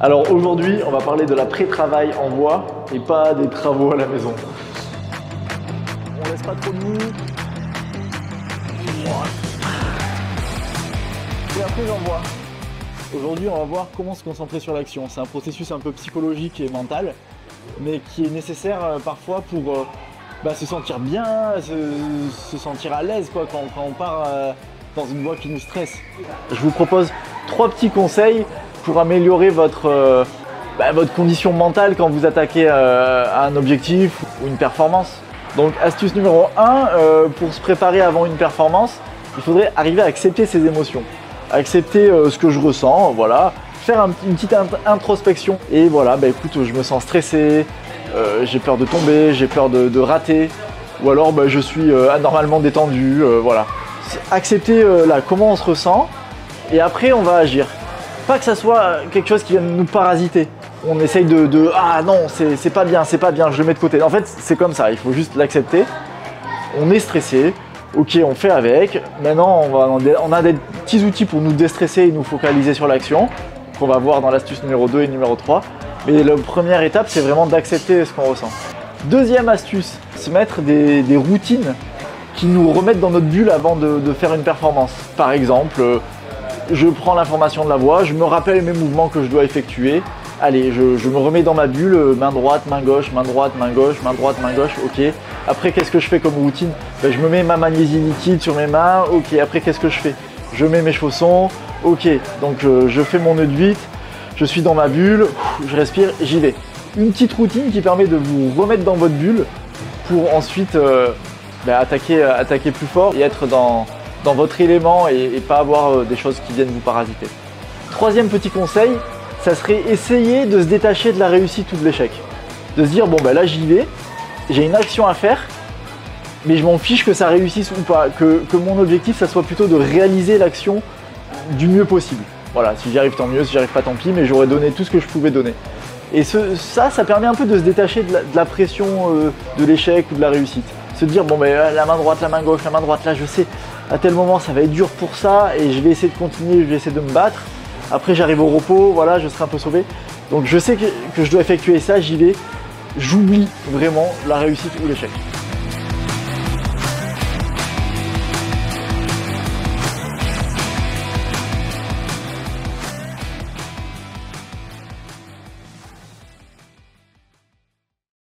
Alors aujourd'hui, on va parler de la pré-travail en voix et pas des travaux à la maison. On laisse pas trop de mou. Et après j'envoie. Aujourd'hui, on va voir comment se concentrer sur l'action. C'est un processus un peu psychologique et mental, mais qui est nécessaire parfois pour se sentir bien, se sentir à l'aise quand on part dans une voie qui nous stresse. Je vous propose 3 petits conseils pour améliorer votre condition mentale quand vous attaquez à un objectif ou une performance. Donc astuce numéro 1, pour se préparer avant une performance, il faudrait arriver à accepter ses émotions. Accepter ce que je ressens, voilà, faire une petite introspection et voilà, écoute, je me sens stressé, j'ai peur de tomber, j'ai peur de rater, ou alors je suis anormalement détendu, voilà. Accepter comment on se ressent et après on va agir. Pas que ça soit quelque chose qui vienne nous parasiter. On essaye ah non, c'est pas bien, je le mets de côté. En fait, c'est comme ça, il faut juste l'accepter. On est stressé. Ok, on fait avec. Maintenant, on a des petits outils pour nous déstresser et nous focaliser sur l'action, qu'on va voir dans l'astuce numéro 2 et numéro 3. Mais la première étape, c'est vraiment d'accepter ce qu'on ressent. Deuxième astuce, se mettre des routines qui nous remettent dans notre bulle avant de faire une performance. Par exemple, je prends l'information de la voix, je me rappelle mes mouvements que je dois effectuer. Allez, je me remets dans ma bulle, main droite, main gauche, main droite, main gauche, main droite, main gauche, ok. Après, qu'est-ce que je fais comme routine? Je me mets ma magnésie liquide sur mes mains, ok. Après, qu'est-ce que je fais? Je mets mes chaussons, ok. Donc, je fais mon nœud de 8, je suis dans ma bulle, je respire, j'y vais. Une petite routine qui permet de vous remettre dans votre bulle pour ensuite attaquer plus fort et être dans votre élément et pas avoir des choses qui viennent vous parasiter. Troisième petit conseil, ça serait essayer de se détacher de la réussite ou de l'échec. De se dire, bon là j'y vais, j'ai une action à faire, mais je m'en fiche que ça réussisse ou pas, que mon objectif ça soit plutôt de réaliser l'action du mieux possible. Voilà, si j'y arrive tant mieux, si j'y arrive pas tant pis, mais j'aurais donné tout ce que je pouvais donner. Et ça permet un peu de se détacher de la pression de l'échec ou de la réussite. Se dire, la main droite, la main gauche, la main droite, là je sais, à tel moment ça va être dur pour ça et je vais essayer de continuer, je vais essayer de me battre. Après j'arrive au repos, voilà, je serai un peu sauvé. Donc je sais que je dois effectuer ça, j'y vais. J'oublie vraiment la réussite ou l'échec.